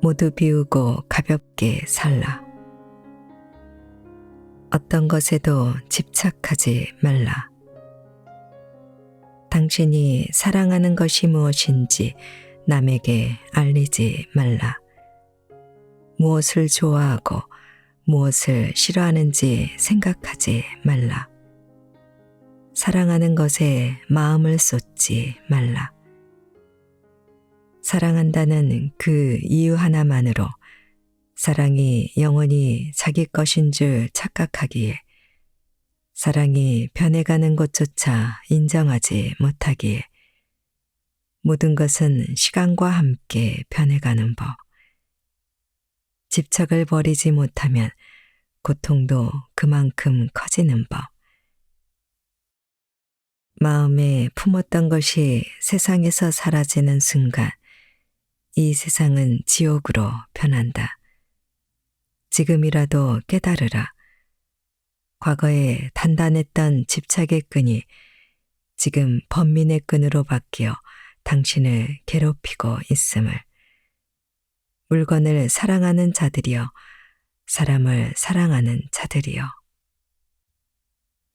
모두 비우고 가볍게 살라. 어떤 것에도 집착하지 말라. 당신이 사랑하는 것이 무엇인지 남에게 알리지 말라. 무엇을 좋아하고 무엇을 싫어하는지 생각하지 말라. 사랑하는 것에 마음을 쏟지 말라. 사랑한다는 그 이유 하나만으로 사랑이 영원히 자기 것인 줄 착각하기에 사랑이 변해가는 것조차 인정하지 못하기에 모든 것은 시간과 함께 변해가는 법. 집착을 버리지 못하면 고통도 그만큼 커지는 법. 마음에 품었던 것이 세상에서 사라지는 순간 이 세상은 지옥으로 변한다. 지금이라도 깨달으라. 과거에 단단했던 집착의 끈이 지금 번민의 끈으로 바뀌어 당신을 괴롭히고 있음을. 물건을 사랑하는 자들이여, 사람을 사랑하는 자들이여.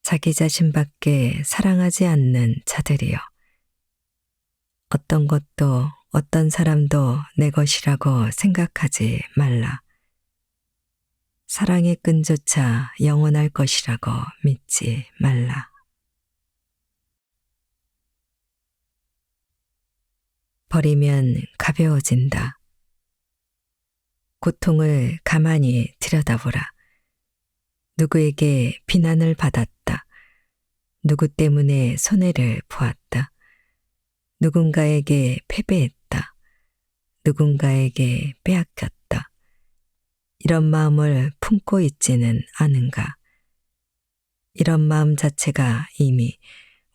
자기 자신밖에 사랑하지 않는 자들이여. 어떤 것도 어떤 사람도 내 것이라고 생각하지 말라. 사랑의 끈조차 영원할 것이라고 믿지 말라. 버리면 가벼워진다. 고통을 가만히 들여다보라. 누구에게 비난을 받았다. 누구 때문에 손해를 보았다. 누군가에게 패배했다. 누군가에게 빼앗겼다. 이런 마음을 품고 있지는 않은가? 이런 마음 자체가 이미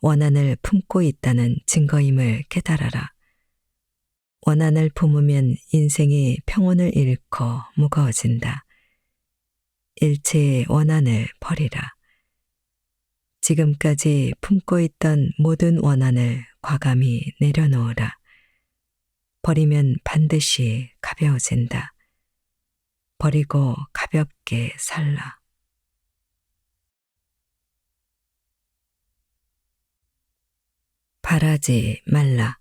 원한을 품고 있다는 증거임을 깨달아라. 원한을 품으면 인생이 평온을 잃고 무거워진다. 일체의 원한을 버리라. 지금까지 품고 있던 모든 원한을 과감히 내려놓으라. 버리면 반드시 가벼워진다. 버리고 가볍게 살라. 바라지 말라.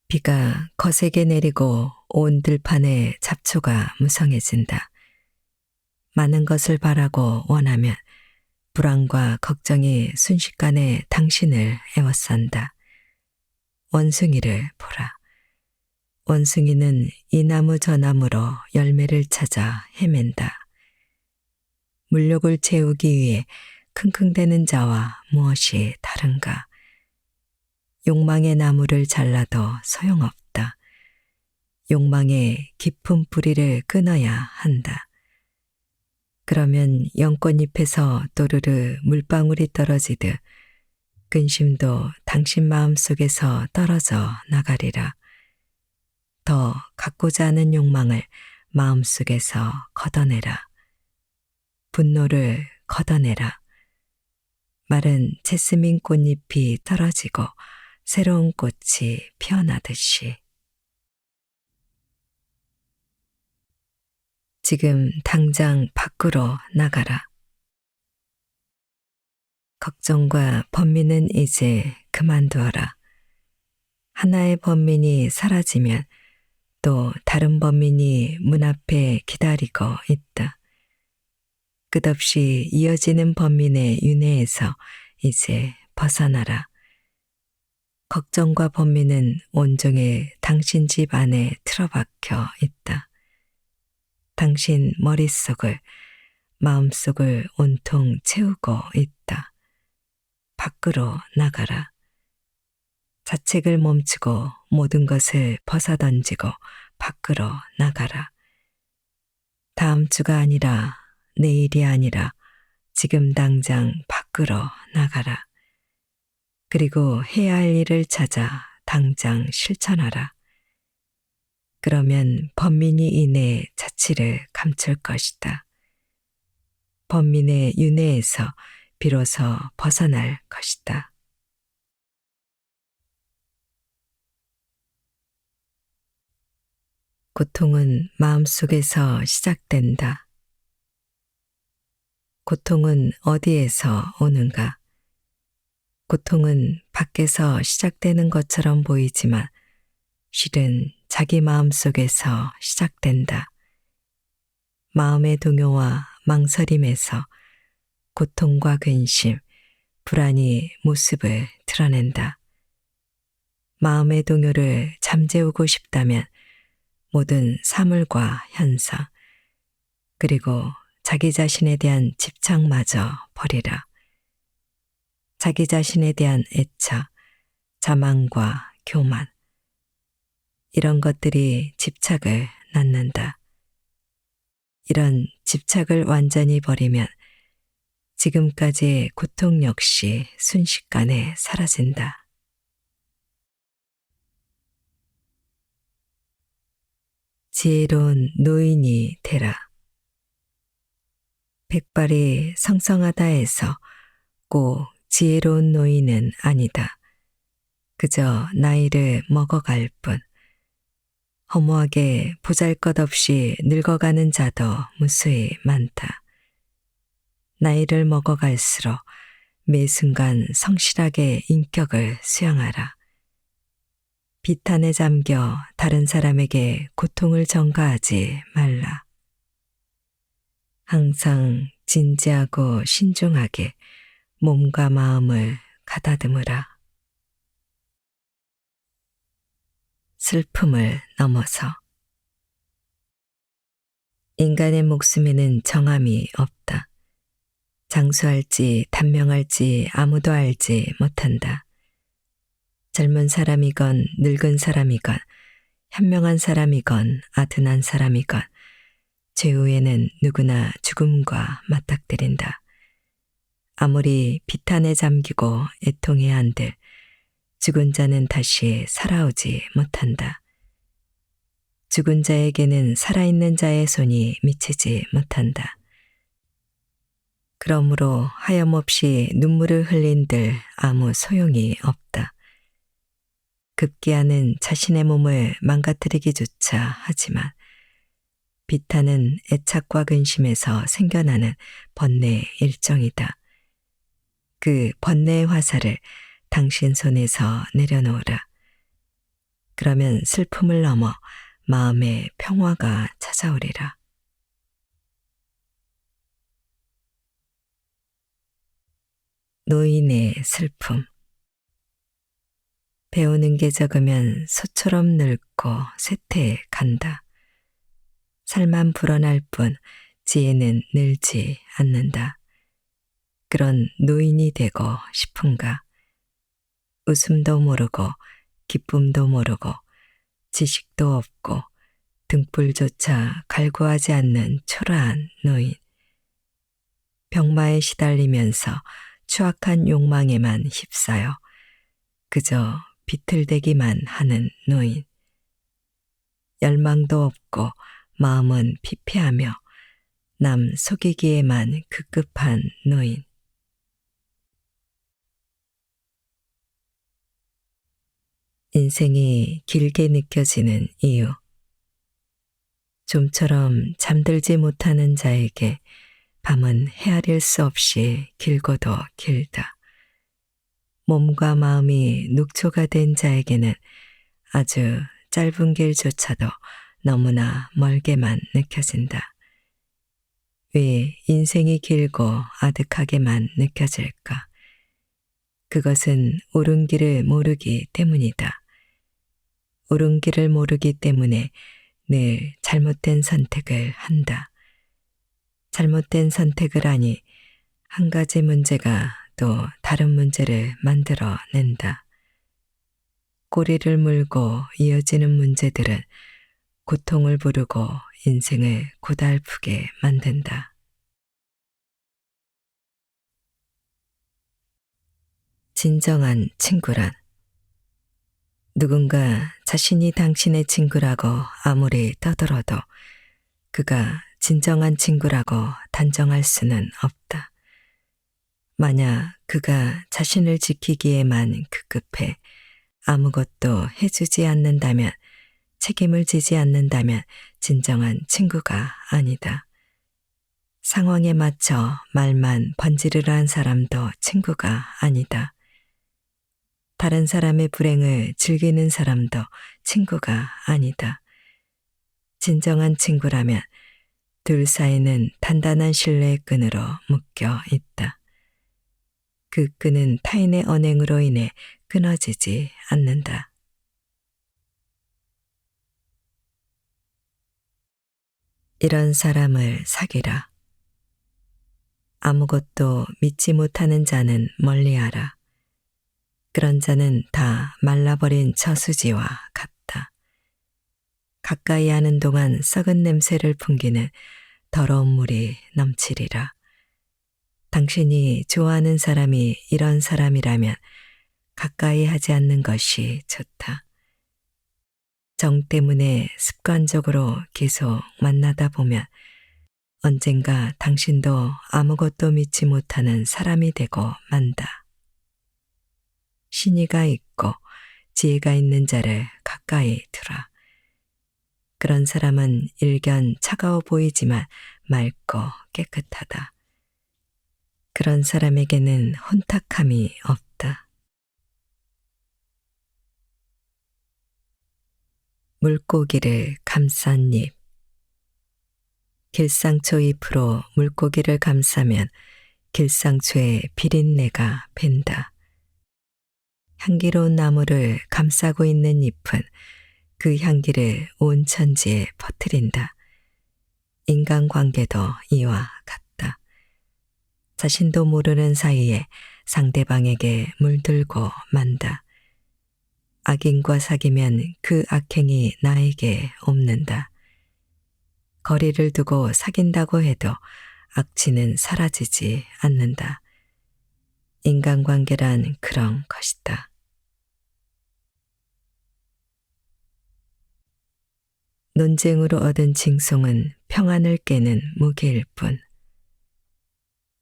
비가 거세게 내리고 온 들판에 잡초가 무성해진다. 많은 것을 바라고 원하면 불안과 걱정이 순식간에 당신을 에워싼다. 원숭이를 보라. 원숭이는 이 나무 저 나무로 열매를 찾아 헤맨다. 물욕을 채우기 위해 킁킁대는 자와 무엇이 다른가? 욕망의 나무를 잘라도 소용없다. 욕망의 깊은 뿌리를 끊어야 한다. 그러면 연꽃잎에서 또르르 물방울이 떨어지듯 근심도 당신 마음속에서 떨어져 나가리라. 더 갖고자 하는 욕망을 마음속에서 걷어내라. 분노를 걷어내라. 마른 제스민 꽃잎이 떨어지고 새로운 꽃이 피어나듯이. 지금 당장 밖으로 나가라. 걱정과 번민은 이제 그만두어라. 하나의 번민이 사라지면 또 다른 번민이 문 앞에 기다리고 있다. 끝없이 이어지는 번민의 윤회에서 이제 벗어나라. 걱정과 번민은 온종일 당신 집 안에 틀어박혀 있다. 당신 머릿속을, 마음속을 온통 채우고 있다. 밖으로 나가라. 자책을 멈추고 모든 것을 벗어던지고 밖으로 나가라. 다음 주가 아니라 내일이 아니라 지금 당장 밖으로 나가라. 그리고 해야 할 일을 찾아 당장 실천하라. 그러면 번민이 이내 자취를 감출 것이다. 번민의 윤회에서 비로소 벗어날 것이다. 고통은 마음속에서 시작된다. 고통은 어디에서 오는가? 고통은 밖에서 시작되는 것처럼 보이지만 실은 자기 마음속에서 시작된다. 마음의 동요와 망설임에서 고통과 근심, 불안이 모습을 드러낸다. 마음의 동요를 잠재우고 싶다면 모든 사물과 현상, 그리고 자기 자신에 대한 집착마저 버리라. 자기 자신에 대한 애착, 자만과 교만, 이런 것들이 집착을 낳는다. 이런 집착을 완전히 버리면 지금까지의 고통 역시 순식간에 사라진다. 지혜로운 노인이 되라. 백발이 성성하다 해서 꼭 지혜로운 노인은 아니다. 그저 나이를 먹어갈 뿐. 허무하게 보잘것없이 늙어가는 자도 무수히 많다. 나이를 먹어갈수록 매 순간 성실하게 인격을 수양하라. 비탄에 잠겨 다른 사람에게 고통을 전가하지 말라. 항상 진지하고 신중하게 몸과 마음을 가다듬으라. 슬픔을 넘어서 인간의 목숨에는 정함이 없다. 장수할지 단명할지 아무도 알지 못한다. 젊은 사람이건 늙은 사람이건 현명한 사람이건 아둔한 사람이건 최후에는 누구나 죽음과 맞닥뜨린다. 아무리 비탄에 잠기고 애통해야 한들 죽은 자는 다시 살아오지 못한다. 죽은 자에게는 살아있는 자의 손이 미치지 못한다. 그러므로 하염없이 눈물을 흘린들 아무 소용이 없다. 급기야는 자신의 몸을 망가뜨리기조차 하지만 비탄은 애착과 근심에서 생겨나는 번뇌의 일종이다. 그 번뇌의 화살을 당신 손에서 내려놓으라. 그러면 슬픔을 넘어 마음의 평화가 찾아오리라. 노인의 슬픔. 배우는 게 적으면 소처럼 늙고 쇠퇴해 간다. 살만 불어날 뿐 지혜는 늘지 않는다. 그런 노인이 되고 싶은가? 웃음도 모르고 기쁨도 모르고 지식도 없고 등불조차 갈구하지 않는 초라한 노인. 병마에 시달리면서 추악한 욕망에만 휩싸여 그저 비틀대기만 하는 노인. 열망도 없고 마음은 피폐하며 남 속이기에만 급급한 노인. 인생이 길게 느껴지는 이유. 좀처럼 잠들지 못하는 자에게 밤은 헤아릴 수 없이 길고도 길다. 몸과 마음이 녹초가 된 자에게는 아주 짧은 길조차도 너무나 멀게만 느껴진다. 왜 인생이 길고 아득하게만 느껴질까? 그것은 옳은 길을 모르기 때문이다. 옳은 길을 모르기 때문에 늘 잘못된 선택을 한다. 잘못된 선택을 하니 한 가지 문제가 또 다른 문제를 만들어낸다. 꼬리를 물고 이어지는 문제들은 고통을 부르고 인생을 고달프게 만든다. 진정한 친구란 누군가 자신이 당신의 친구라고 아무리 떠들어도 그가 진정한 친구라고 단정할 수는 없다. 만약 그가 자신을 지키기에만 급급해 아무것도 해주지 않는다면 책임을 지지 않는다면 진정한 친구가 아니다. 상황에 맞춰 말만 번지르르한 사람도 친구가 아니다. 다른 사람의 불행을 즐기는 사람도 친구가 아니다. 진정한 친구라면 둘 사이는 단단한 신뢰의 끈으로 묶여 있다. 그 끈은 타인의 언행으로 인해 끊어지지 않는다. 이런 사람을 사귀라. 아무것도 믿지 못하는 자는 멀리하라. 그런 자는 다 말라버린 저수지와 같다. 가까이 하는 동안 썩은 냄새를 풍기는 더러운 물이 넘치리라. 당신이 좋아하는 사람이 이런 사람이라면 가까이 하지 않는 것이 좋다. 정 때문에 습관적으로 계속 만나다 보면 언젠가 당신도 아무것도 믿지 못하는 사람이 되고 만다. 신의가 있고 지혜가 있는 자를 가까이 두라. 그런 사람은 일견 차가워 보이지만 맑고 깨끗하다. 그런 사람에게는 혼탁함이 없다. 물고기를 감싼 잎. 길상초 잎으로 물고기를 감싸면 길상초의 비린내가 밴다. 향기로운 나무를 감싸고 있는 잎은 그 향기를 온 천지에 퍼뜨린다. 인간관계도 이와 같다. 자신도 모르는 사이에 상대방에게 물들고 만다. 악인과 사귀면 그 악행이 나에게 옵는다. 거리를 두고 사귄다고 해도 악취는 사라지지 않는다. 인간관계란 그런 것이다. 논쟁으로 얻은 징송은 평안을 깨는 무기일 뿐.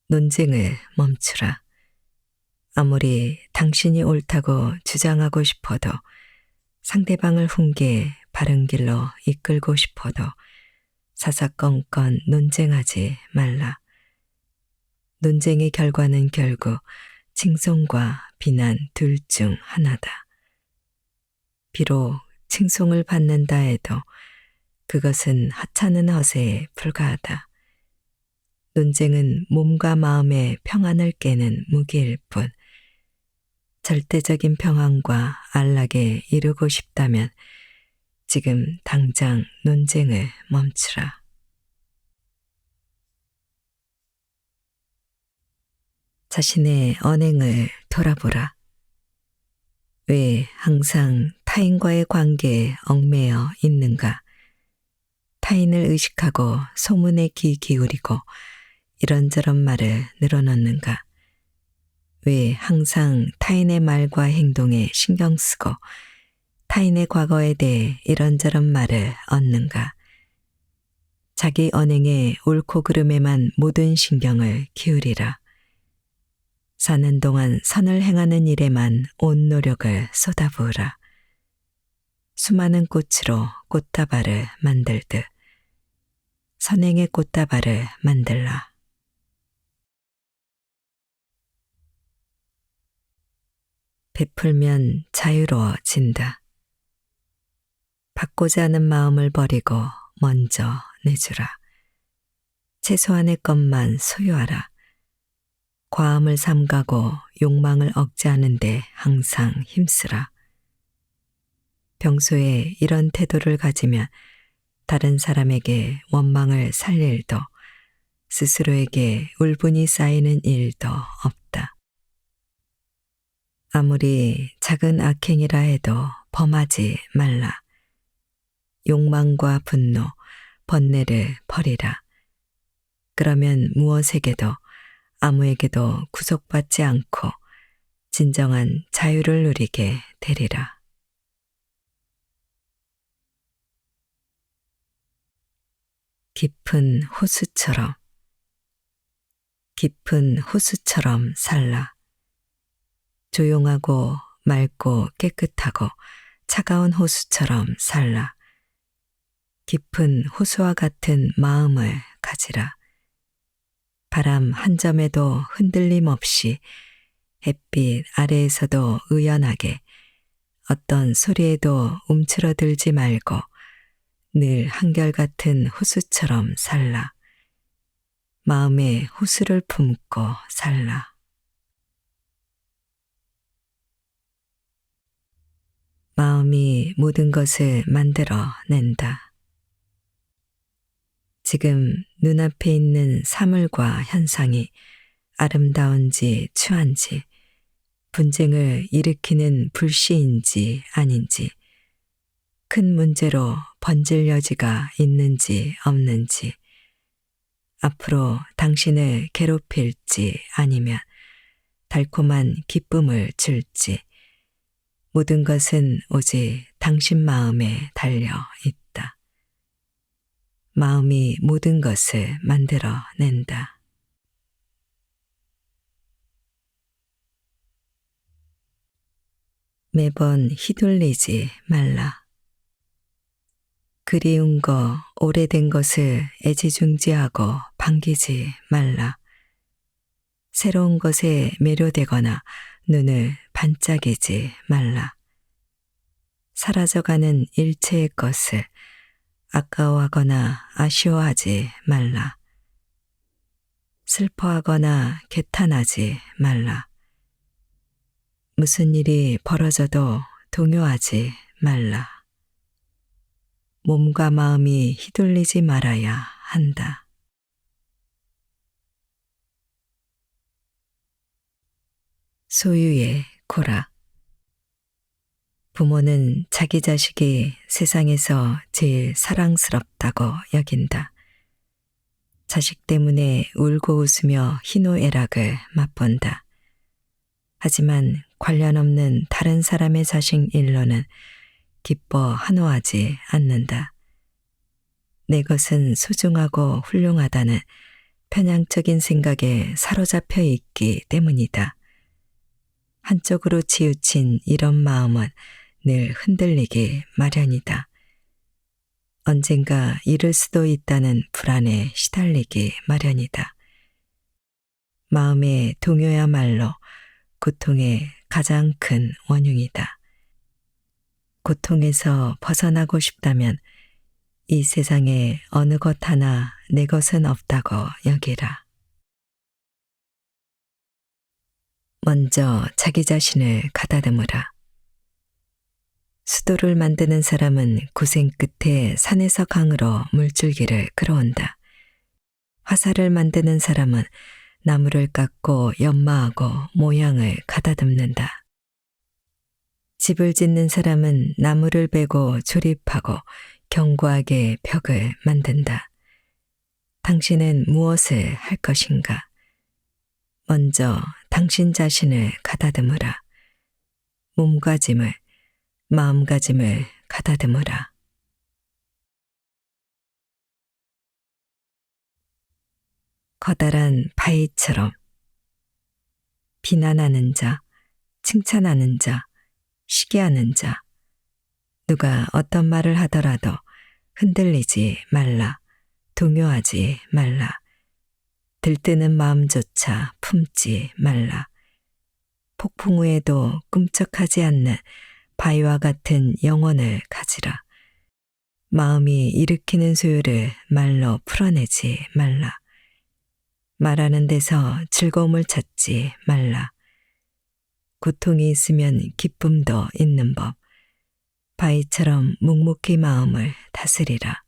논쟁을 멈추라. 아무리 당신이 옳다고 주장하고 싶어도 상대방을 훈계 바른 길로 이끌고 싶어도 사사건건 논쟁하지 말라. 논쟁의 결과는 결국 칭송과 비난 둘 중 하나다. 비록 칭송을 받는다 해도 그것은 하찮은 허세에 불과하다. 논쟁은 몸과 마음의 평안을 깨는 무기일 뿐, 절대적인 평안과 안락에 이르고 싶다면 지금 당장 논쟁을 멈추라. 자신의 언행을 돌아보라. 왜 항상 타인과의 관계에 얽매여 있는가? 타인을 의식하고 소문에 귀 기울이고 이런저런 말을 늘어놓는가? 왜 항상 타인의 말과 행동에 신경 쓰고 타인의 과거에 대해 이런저런 말을 얻는가? 자기 언행의 옳고 그름에만 모든 신경을 기울이라. 사는 동안 선을 행하는 일에만 온 노력을 쏟아부으라. 수많은 꽃으로 꽃다발을 만들듯 선행의 꽃다발을 만들라. 베풀면 자유로워진다. 받고자 하는 마음을 버리고 먼저 내주라. 최소한의 것만 소유하라. 과음을 삼가고 욕망을 억제하는 데 항상 힘쓰라. 평소에 이런 태도를 가지면 다른 사람에게 원망을 살 일도 스스로에게 울분이 쌓이는 일도 없다. 아무리 작은 악행이라 해도 범하지 말라. 욕망과 분노, 번뇌를 버리라. 그러면 무엇에게도 아무에게도 구속받지 않고 진정한 자유를 누리게 되리라. 깊은 호수처럼 살라. 조용하고 맑고 깨끗하고 차가운 호수처럼 살라. 깊은 호수와 같은 마음을 가지라. 바람 한 점에도 흔들림 없이 햇빛 아래에서도 의연하게 어떤 소리에도 움츠러들지 말고 늘 한결같은 호수처럼 살라. 마음에 호수를 품고 살라. 마음이 모든 것을 만들어 낸다. 지금 눈앞에 있는 사물과 현상이 아름다운지 추한지, 분쟁을 일으키는 불씨인지 아닌지, 큰 문제로 번질 여지가 있는지 없는지, 앞으로 당신을 괴롭힐지 아니면 달콤한 기쁨을 줄지, 모든 것은 오직 당신 마음에 달려 있다. 마음이 모든 것을 만들어 낸다. 매번 휘둘리지 말라. 그리운 거, 오래된 것을 애지중지하고 반기지 말라. 새로운 것에 매료되거나 눈을 반짝이지 말라. 사라져가는 일체의 것을 아까워하거나 아쉬워하지 말라. 슬퍼하거나 개탄하지 말라. 무슨 일이 벌어져도 동요하지 말라. 몸과 마음이 휘둘리지 말아야 한다. 소유의 고락. 부모는 자기 자식이 세상에서 제일 사랑스럽다고 여긴다. 자식 때문에 울고 웃으며 희노애락을 맛본다. 하지만 관련 없는 다른 사람의 자식 일로는 기뻐 한호하지 않는다. 내 것은 소중하고 훌륭하다는 편향적인 생각에 사로잡혀 있기 때문이다. 한쪽으로 치우친 이런 마음은 늘 흔들리기 마련이다. 언젠가 잃을 수도 있다는 불안에 시달리기 마련이다. 마음의 동요야말로 고통의 가장 큰 원흉이다. 고통에서 벗어나고 싶다면 이 세상에 어느 것 하나 내 것은 없다고 여기라. 먼저 자기 자신을 가다듬으라. 수도를 만드는 사람은 고생 끝에 산에서 강으로 물줄기를 끌어온다. 화살을 만드는 사람은 나무를 깎고 연마하고 모양을 가다듬는다. 집을 짓는 사람은 나무를 베고 조립하고 견고하게 벽을 만든다. 당신은 무엇을 할 것인가? 먼저 당신 자신을 가다듬으라. 몸가짐을, 마음가짐을 가다듬으라. 커다란 바위처럼 비난하는 자, 칭찬하는 자, 시기하는 자, 누가 어떤 말을 하더라도 흔들리지 말라, 동요하지 말라, 들뜨는 마음조차 품지 말라. 폭풍 후에도 꿈쩍하지 않는 바위와 같은 영혼을 가지라. 마음이 일으키는 소요를 말로 풀어내지 말라. 말하는 데서 즐거움을 찾지 말라. 고통이 있으면 기쁨도 있는 법. 바위처럼 묵묵히 마음을 다스리라.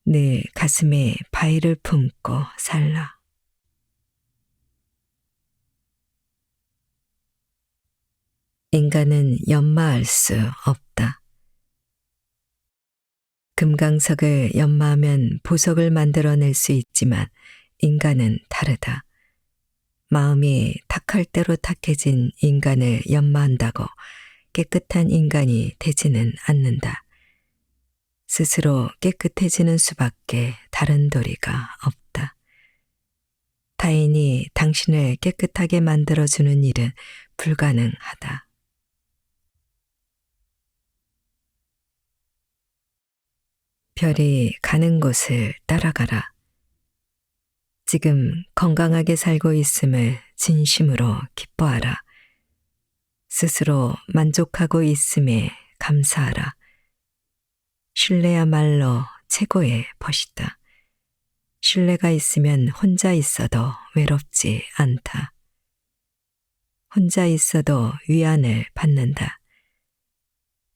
늘 가슴에 바위를 품고 살라. 인간은 연마할 수 없다. 금강석을 연마하면 보석을 만들어낼 수 있지만 인간은 다르다. 마음이 탁할 대로 탁해진 인간을 연마한다고 깨끗한 인간이 되지는 않는다. 스스로 깨끗해지는 수밖에 다른 도리가 없다. 타인이 당신을 깨끗하게 만들어주는 일은 불가능하다. 별이 가는 곳을 따라가라. 지금 건강하게 살고 있음을 진심으로 기뻐하라. 스스로 만족하고 있음에 감사하라. 신뢰야말로 최고의 벗이다. 신뢰가 있으면 혼자 있어도 외롭지 않다. 혼자 있어도 위안을 받는다.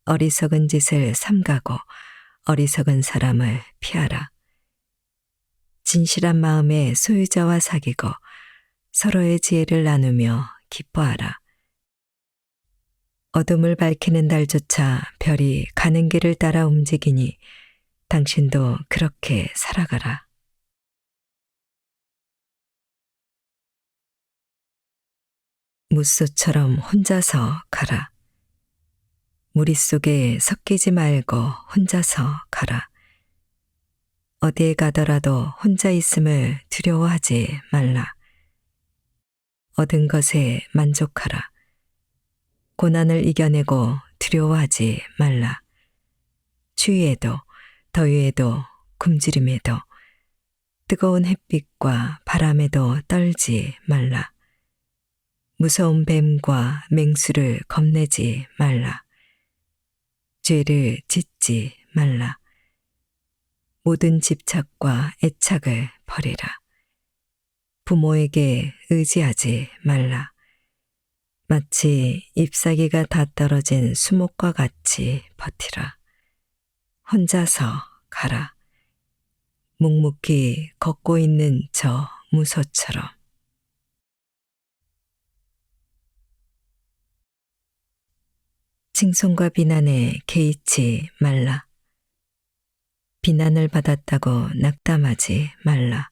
어리석은 짓을 삼가고 어리석은 사람을 피하라. 진실한 마음의 소유자와 사귀고 서로의 지혜를 나누며 기뻐하라. 어둠을 밝히는 달조차 별이 가는 길을 따라 움직이니 당신도 그렇게 살아가라. 무소처럼 혼자서 가라. 무리 속에 섞이지 말고 혼자서 가라. 어디에 가더라도 혼자 있음을 두려워하지 말라. 얻은 것에 만족하라. 고난을 이겨내고 두려워하지 말라. 추위에도 더위에도 굶주림에도 뜨거운 햇빛과 바람에도 떨지 말라. 무서운 뱀과 맹수를 겁내지 말라. 죄를 짓지 말라. 모든 집착과 애착을 버리라. 부모에게 의지하지 말라. 마치 잎사귀가 다 떨어진 수목과 같이 버티라. 혼자서 가라. 묵묵히 걷고 있는 저 무소처럼. 칭송과 비난에 개의치 말라. 비난을 받았다고 낙담하지 말라.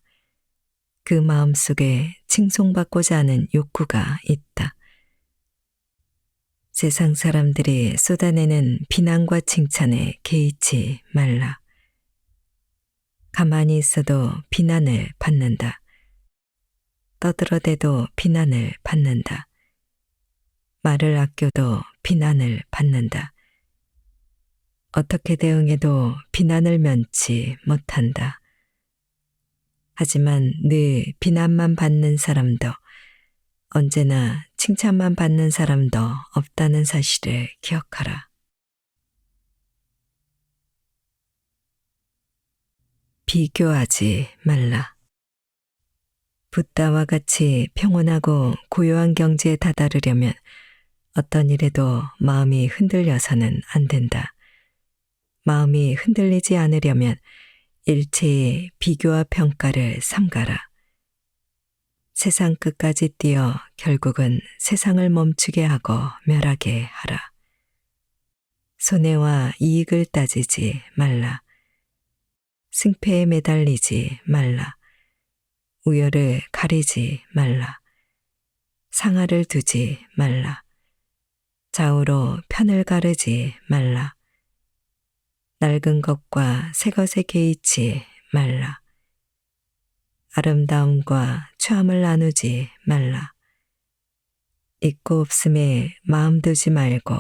그 마음속에 칭송받고자 하는 욕구가 있다. 세상 사람들이 쏟아내는 비난과 칭찬에 개의치 말라. 가만히 있어도 비난을 받는다. 떠들어대도 비난을 받는다. 말을 아껴도 비난을 받는다. 어떻게 대응해도 비난을 면치 못한다. 하지만 늘 비난만 받는 사람도 언제나 칭찬만 받는 사람도 없다는 사실을 기억하라. 비교하지 말라. 붓다와 같이 평온하고 고요한 경지에 다다르려면 어떤 일에도 마음이 흔들려서는 안 된다. 마음이 흔들리지 않으려면 일체의 비교와 평가를 삼가라. 세상 끝까지 뛰어 결국은 세상을 멈추게 하고 멸하게 하라. 손해와 이익을 따지지 말라. 승패에 매달리지 말라. 우열을 가리지 말라. 상하를 두지 말라. 좌우로 편을 가르지 말라. 낡은 것과 새 것에 개의치 말라. 아름다움과 추함을 나누지 말라. 있고 없음에 마음 두지 말고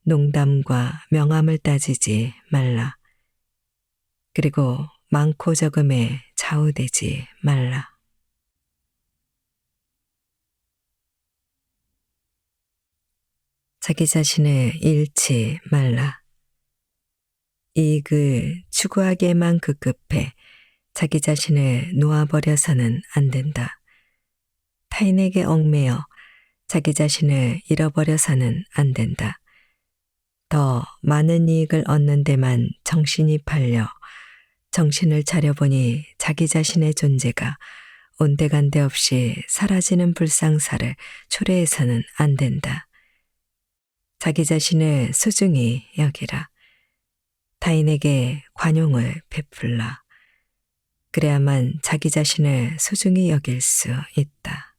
농담과 명함을 따지지 말라. 그리고 많고 적음에 좌우되지 말라. 자기 자신을 잃지 말라. 이익을 추구하기에만 급급해 자기 자신을 놓아버려서는 안 된다. 타인에게 얽매여 자기 자신을 잃어버려서는 안 된다. 더 많은 이익을 얻는 데만 정신이 팔려 정신을 차려보니 자기 자신의 존재가 온데간데 없이 사라지는 불상사를 초래해서는 안 된다. 자기 자신을 소중히 여기라. 타인에게 관용을 베풀라. 그래야만 자기 자신을 소중히 여길 수 있다.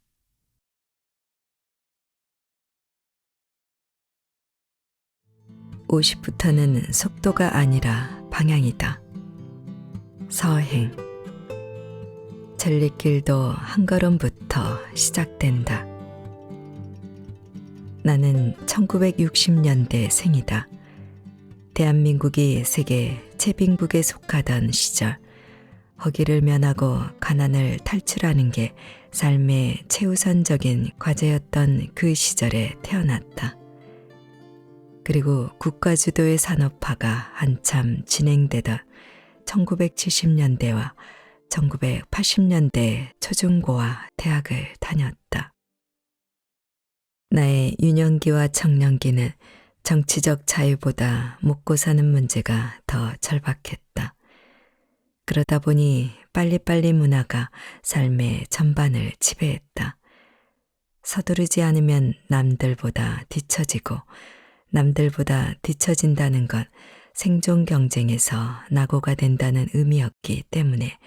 (50부터는) 속도가 아니라 방향이다. 서행. 전리길도 한 걸음부터 시작된다. 나는 1960년대 생이다. 대한민국이 세계 최빈국에 속하던 시절, 허기를 면하고 가난을 탈출하는 게 삶의 최우선적인 과제였던 그 시절에 태어났다. 그리고 국가주도의 산업화가 한참 진행되던 1970년대와 1980년대 초중고와 대학을 다녔다. 나의 유년기와 청년기는 정치적 자유보다 먹고 사는 문제가 더 절박했다. 그러다 보니 빨리빨리 문화가 삶의 전반을 지배했다. 서두르지 않으면 남들보다 뒤처지고 남들보다 뒤처진다는 건 생존 경쟁에서 낙오가 된다는 의미였기 때문에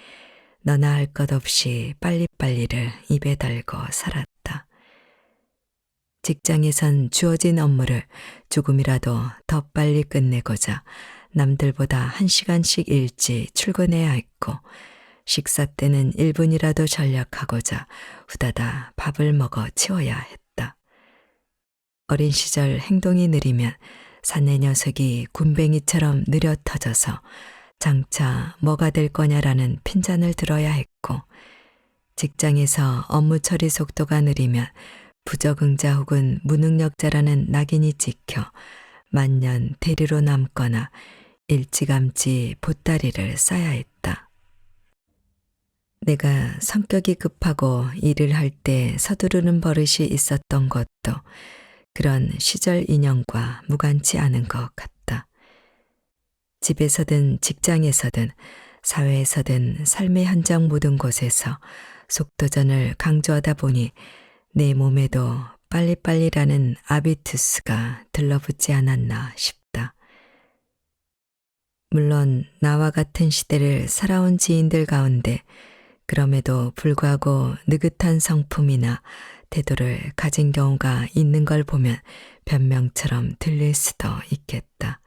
너나 할 것 없이 빨리빨리를 입에 달고 살았다. 직장에선 주어진 업무를 조금이라도 더 빨리 끝내고자 남들보다 1시간씩 일찍 출근해야 했고, 식사 때는 1분이라도 전략하고자 후다다 밥을 먹어 치워야 했다. 어린 시절 행동이 느리면 사내 녀석이 군뱅이처럼 느려 터져서 장차 뭐가 될 거냐라는 핀잔을 들어야 했고, 직장에서 업무 처리 속도가 느리면 부적응자 혹은 무능력자라는 낙인이 찍혀 만년 대리로 남거나 일찌감치 보따리를 싸야 했다. 내가 성격이 급하고 일을 할 때 서두르는 버릇이 있었던 것도 그런 시절 인연과 무관치 않은 것 같다. 집에서든 직장에서든 사회에서든 삶의 현장 모든 곳에서 속도전을 강조하다 보니 내 몸에도 빨리빨리라는 아비투스가 들러붙지 않았나 싶다. 물론 나와 같은 시대를 살아온 지인들 가운데 그럼에도 불구하고 느긋한 성품이나 태도를 가진 경우가 있는 걸 보면 변명처럼 들릴 수도 있겠다.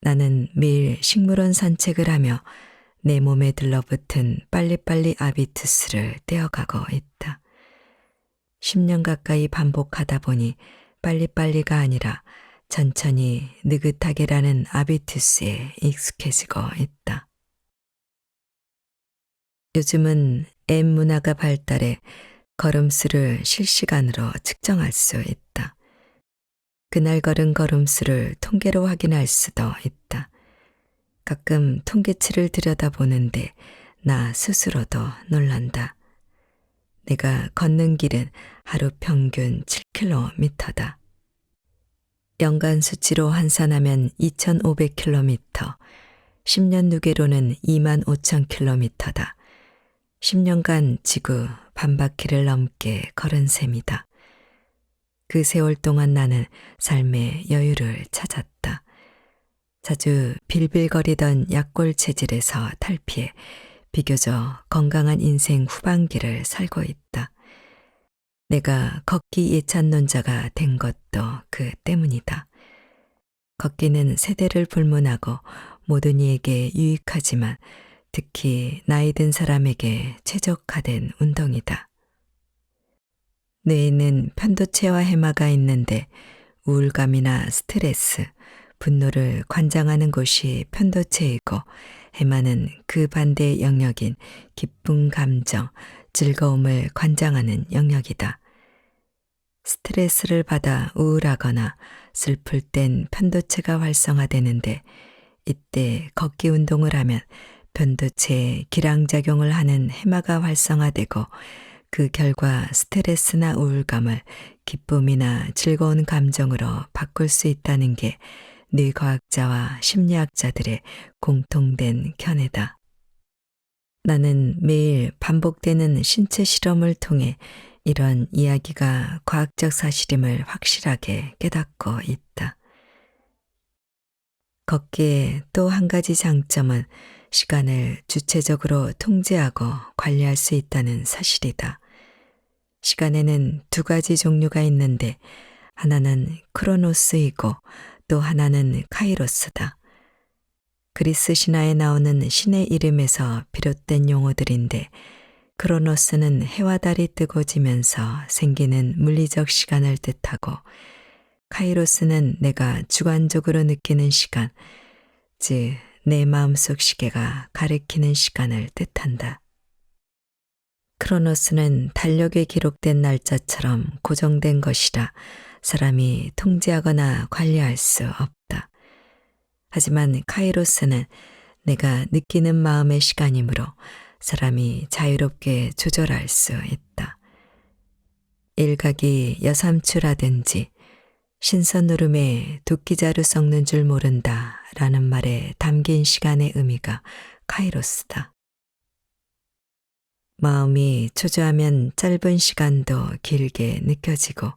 나는 매일 식물원 산책을 하며 내 몸에 들러붙은 빨리빨리 아비투스를 떼어가고 있다. 10년 가까이 반복하다 보니 빨리빨리가 아니라 천천히 느긋하게라는 아비투스에 익숙해지고 있다. 요즘은 앱 문화가 발달해 걸음수를 실시간으로 측정할 수 있다. 그날 걸은 걸음수를 통계로 확인할 수도 있다. 가끔 통계치를 들여다보는데 나 스스로도 놀란다. 내가 걷는 길은 하루 평균 7km다. 연간 수치로 환산하면 2500km, 10년 누계로는 25,000km다. 10년간 지구 반바퀴를 넘게 걸은 셈이다. 그 세월 동안 나는 삶의 여유를 찾았다. 자주 빌빌거리던 약골 체질에서 탈피해 비교적 건강한 인생 후반기를 살고 있다. 내가 걷기 예찬론자가 된 것도 그 때문이다. 걷기는 세대를 불문하고 모든 이에게 유익하지만 특히 나이 든 사람에게 최적화된 운동이다. 뇌에는 편도체와 해마가 있는데 우울감이나 스트레스, 분노를 관장하는 곳이 편도체이고 해마는 그 반대의 영역인 기쁨 감정, 즐거움을 관장하는 영역이다. 스트레스를 받아 우울하거나 슬플 땐 편도체가 활성화되는데 이때 걷기 운동을 하면 편도체에 기량작용을 하는 해마가 활성화되고 그 결과 스트레스나 우울감을 기쁨이나 즐거운 감정으로 바꿀 수 있다는 게 뇌과학자와 심리학자들의 공통된 견해다. 나는 매일 반복되는 신체 실험을 통해 이런 이야기가 과학적 사실임을 확실하게 깨닫고 있다. 걷기의 또 한 가지 장점은 시간을 주체적으로 통제하고 관리할 수 있다는 사실이다. 시간에는 두 가지 종류가 있는데 하나는 크로노스이고 또 하나는 카이로스다. 그리스 신화에 나오는 신의 이름에서 비롯된 용어들인데 크로노스는 해와 달이 뜨고 지면서 생기는 물리적 시간을 뜻하고 카이로스는 내가 주관적으로 느끼는 시간, 즉 내 마음속 시계가 가리키는 시간을 뜻한다. 크로노스는 달력에 기록된 날짜처럼 고정된 것이라 사람이 통제하거나 관리할 수 없다. 하지만 카이로스는 내가 느끼는 마음의 시간이므로 사람이 자유롭게 조절할 수 있다. 일각이 여삼추라든지 신선노름에 도끼자루 썩는 줄 모른다 라는 말에 담긴 시간의 의미가 카이로스다. 마음이 초조하면 짧은 시간도 길게 느껴지고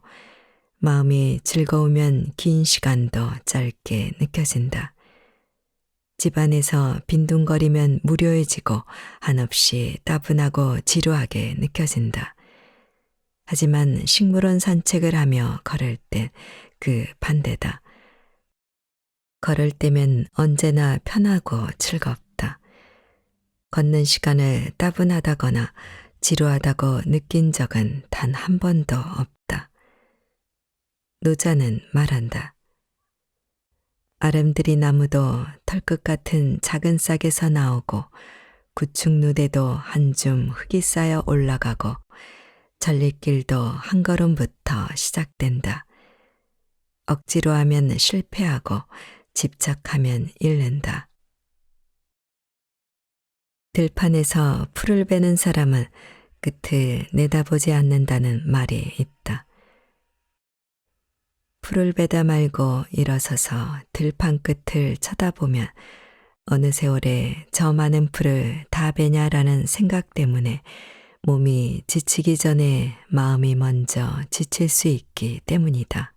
마음이 즐거우면 긴 시간도 짧게 느껴진다. 집안에서 빈둥거리면 무료해지고 한없이 따분하고 지루하게 느껴진다. 하지만 식물원 산책을 하며 걸을 땐 그 반대다. 걸을 때면 언제나 편하고 즐겁다. 걷는 시간을 따분하다거나 지루하다고 느낀 적은 단 한 번도 없다. 노자는 말한다. 아름드리 나무도 털끝 같은 작은 싹에서 나오고 구축누대도 한 줌 흙이 쌓여 올라가고 전리길도 한 걸음부터 시작된다. 억지로 하면 실패하고 집착하면 잃는다. 들판에서 풀을 베는 사람은 끝을 내다보지 않는다는 말이 있다. 풀을 베다 말고 일어서서 들판 끝을 쳐다보면 어느 세월에 저 많은 풀을 다 베냐라는 생각 때문에 몸이 지치기 전에 마음이 먼저 지칠 수 있기 때문이다.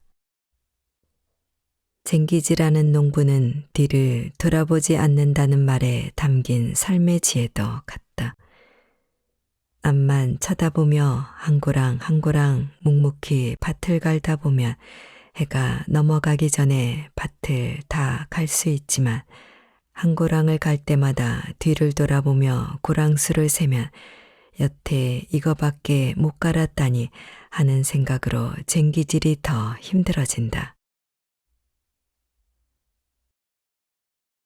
쟁기지라는 농부는 뒤를 돌아보지 않는다는 말에 담긴 삶의 지혜도 같다. 앞만 쳐다보며 한 고랑 한 고랑 묵묵히 밭을 갈다 보면 해가 넘어가기 전에 밭을 다 갈 수 있지만 한 고랑을 갈 때마다 뒤를 돌아보며 고랑수를 세면 여태 이거밖에 못 갈았다니 하는 생각으로 쟁기질이 더 힘들어진다.